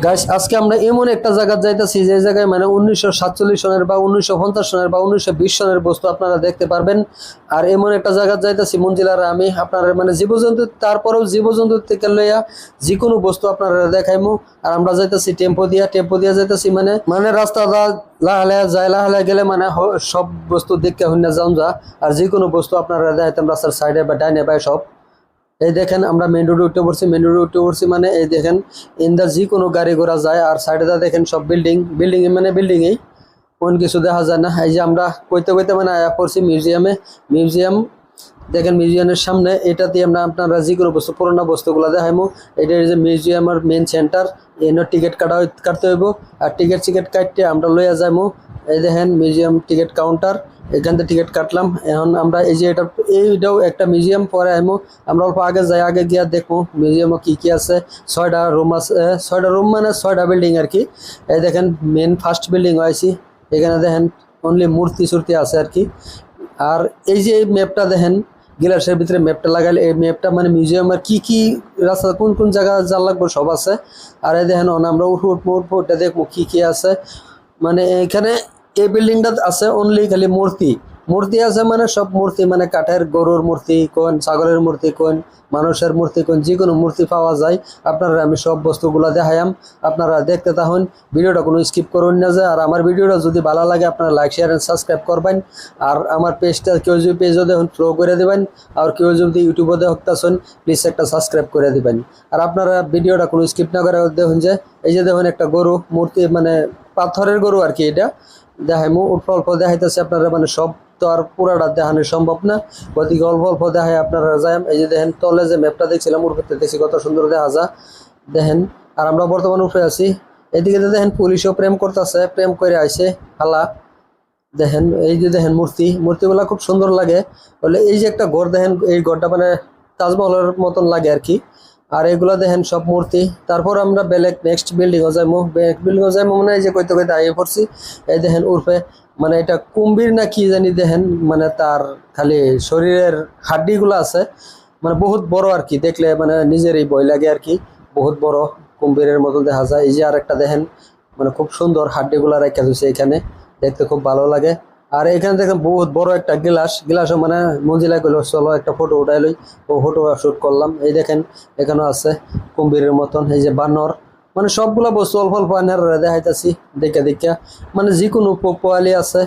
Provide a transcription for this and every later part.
Guys আজকে আমরা এমন একটা জায়গা যাইতাছি যে জায়গায় মানে 1947 সনের বা 1950 সনের বা 1920 সনের বস্তু আপনারা দেখতে পারবেন। আর এমন একটা জায়গা যাইতাছি মঞ্জিলার আমি আপনারা মানে জীবজন্তু তারপরেও জীবজন্তু থেকে লইয়া যে কোনো বস্তু আপনারা দেখাইমু। আর আমরা যাইতাছি টেম্পো দিয়া যাইতাছি মানে রাস্তা লাহালে যায় লাহালে গেলে মানে সব বস্তু দেখতে হইনা যাওন যা। আর যে কোনো বস্তু আপনারা দেখাইতাম রাস্তার সাইডে বা ডাইনে বাই সব। এই দেখেন আমরা মেন রোডে উঠে পড়ছি মানে এই দেখেন ইন্দা যে কোনো গাড়ি ঘোড়া যায়। আর সাইডে দেখেন সব বিল্ডিং মানে বিল্ডিংই কোন কিছু দেখা যায় না। এই যে আমরা কইতে মানে আয়া পড়ছি মিউজিয়াম দেখেন মিউজিয়ামের সামনে এটাতে আমরা আপনারা যে কোনো বস্তু পুরোনো বস্তুগুলো দেখাইমু। এটা যে মিউজিয়ামের মেন সেন্টার এনে টিকিট কাটতে হইব। আর টিকিট কাটতে আমরা লইয়া যাইমু। এই দেখেন মিউজিয়াম টিকিট কাউন্টার, এখান থেকে টিকিট কাটলাম। এখন আমরা এই যে এইটাও একটা মিউজিয়াম, পরে আইমু আমরা অল্প আগে যাই, আগে গিয়া দেখবো মিউজিয়ামে কি আছে। 6টা রুম আছে, 6টা রুম মানে 6টা বিল্ডিং আর কি। এই দেখেন মেন ফার্স্ট বিল্ডিং হয়েছি, এখানে দেখেন অনলি মূর্তি সুর্তি আছে আর কি। আর এই যে ম্যাপটা দেখেন গ্লাসের ভিতরে ম্যাপটা লাগাইলে এই ম্যাপটা মানে মিউজিয়ামের কি রাস্তা কোন জায়গা যার লাগবে সব আছে। আর এই দেখেন আমরা উঠবো এটা দেখবো কি আছে। মানে এখানে এই বিল্ডিংটা আছে অনলি খালি মূর্তি আছে, মানে সব মূর্তি মানে কাঠের গরুর মূর্তি কোন, ছাগলের মূর্তি কোন, মানুষের মূর্তি কোন, যে কোনো মূর্তি পাওয়া যায়। আপনারা আমি সব বস্তুগুলো দেখাইম, আপনারা দেখতে থাকুন, ভিডিওটা কোনো স্কিপ করুন না যায়। আর আমার ভিডিওটা যদি ভালো লাগে আপনারা লাইক শেয়ার এন্ড সাবস্ক্রাইব করবেন। আর আমার পেজটা কেউ যদি পেজও দেখুন ফলো করে দেবেন, আর কেউ যদি ইউটিউবে দেখতেছেন প্লিজ একটা সাবস্ক্রাইব করে দিবেন। আর আপনারা ভিডিওটা কোনো স্কিপ না করে দেখুন যে এই যে দেখুন একটা গরু মূর্তি মানে পাথরের গরু আর কি। এটা দেখাইমু অল্প দেখাইতেছে আপনারা, মানে সব তো আর পুরাটা দেখানো সম্ভব না, গতিকে অল্প দেখায় আপনারা যায়। এই যে দেখেন তলে যে ম্যাপটা দেখছিলাম ওর ভিতরে দেখছি কত সুন্দর দেখা যায় দেখেন। আর আমরা বর্তমানে উপরে আছি, এদিকে দেখেন পুলিশও প্রেম করতেছে, প্রেম করে আইছে হালা। দেখেন এই যে দেখেন মূর্তিগুলা খুব সুন্দর লাগে বলে। এই যে একটা ঘর দেখেন, এই ঘরটা মানে তাজমহলের মতন লাগে আর কি। আর এগুলা দেখেন সব মূর্তি। তারপর আমরা নেক্সট বিল্ডিংও যাইমু মানে এই যে কইতে আইয়ে পড়ছি। এই দেখেন উর্ফে মানে এটা কুম্ভীর না কি জানি দেখেন, মানে তার খালি শরীরের হাড্ডিগুলো আছে, মানে বহুত বড় আর কি। দেখলে মানে নিজেরই ভয় লাগে আর কি, বহুত বড় কুম্ভীরের মতো দেখা যায়। এই যে আরেকটা দেখেন মানে খুব সুন্দর হাড্ডিগুলা রেখে দিয়েছে এখানে, দেখতে খুব ভালো লাগে। আর এখানে দেখেন বহুত বড় একটা গ্লাসও মানে মঞ্জিলায় গেল চলো একটা ফটো উঠাই লই, ও ফটো শ্যুট করলাম। এই দেখেন এখানেও আছে কুম্ভীরের মতন। এই যে বানর, মানে সবগুলা বস্তু অল্প দেখাইতেছি দেখা মানে যে কোনো পোয়ালি আছে,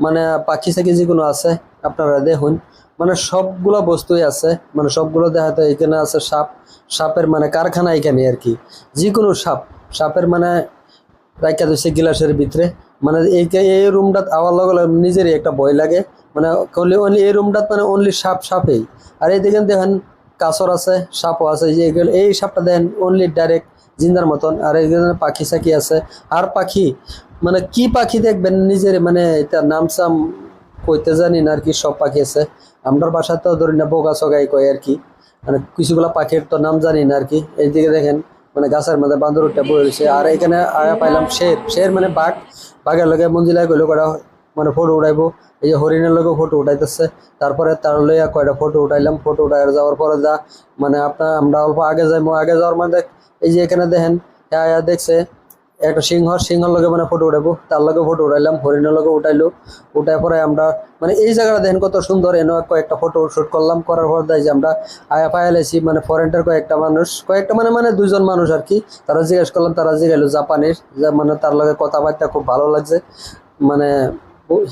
মানে পাখি সাকি যে কোনো আছে আপনারা দেখুন, মানে সবগুলা বস্তুই আছে, মানে সবগুলো দেখাতে। এখানে আছে সাপের মানে কারখানা এখানে আর কি। যে কোনো সাপের মানে রাইখা দিচ্ছে গ্লাসের ভিতরে। মানে এই রুমটাত আওয়ার লগে নিজেরই একটা ভয় লাগে, মানে অনলি এই রুমটাত মানে অনলি সাপেই। আর এই দেখেন কাছর আছে, সাপও আছে। যে এই সাপটা দেখেন অনলি ডাইরেক্ট জিন্দার মতন। আর এখানে পাখি সাকি আছে। আর পাখি মানে কি পাখি দেখবেন নিজের মানে এটা নামসাম কইতে জানি না আর কি। সব পাখি আছে, আমরা বাসাতেও ধরি না বোকা সগাই কয় আর কি, মানে কিছুগুলা পাখির তো নাম জানি না আর কি। এইদিকে দেখেন মানে গাছের মধ্যে বান্দর উঠে বয়ে রয়েছে। আর এখানে আয়া পাইলাম শের মানে বাঘের লগে মঞ্জিলায় গেলো কয়টা মানে ফটো উঠাইবো। এই যে হরিণের লগে ফটো উঠাইতেছে। তারপরে তার লইয়া কয়টা ফটো উঠাইলাম। ফটো উঠাই যাওয়ার পরে মানে আমরা অল্প আগে যাওয়ার মানে এই যে এখানে দেখেন দেখছে একটা সিংহর লগে মানে ফটো উঠাইবো, তার লগে ফটো উঠাইলাম, হরিণের লগে উঠাই পরে আমরা মানে এই জায়গাটা দেখেন কত সুন্দর। এনে কয়েকটা ফটো শুট করলাম, করার পর দেয় যে আমরা পাইলাইছি মানে ফরেনার কয়েকটা মানে 2জন মানুষ আর কি। তারা জিজ্ঞেস করলাম, তারা জিজ্ঞাসা জাপানির, মানে তার লগে কথাবার্তা খুব ভালো লাগছে। মানে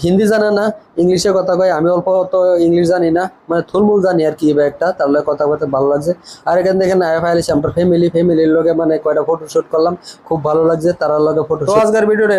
হিন্দি জানে না, ইংলিশে কথা কয়। আমি অল্প তো ইংলিশ জানি না, মানে থুলমুল জানি আর কি একটা, তার লগে কথা বলতে ভালো লাগছে। আর এখানে দেখেন ফাইলেছি আমরা ফ্যামিলির লগে মানে কয়টা ফটো শুট করলাম, খুব ভালো লাগছে তার লগে ফটো। আজকের ভিডিওটা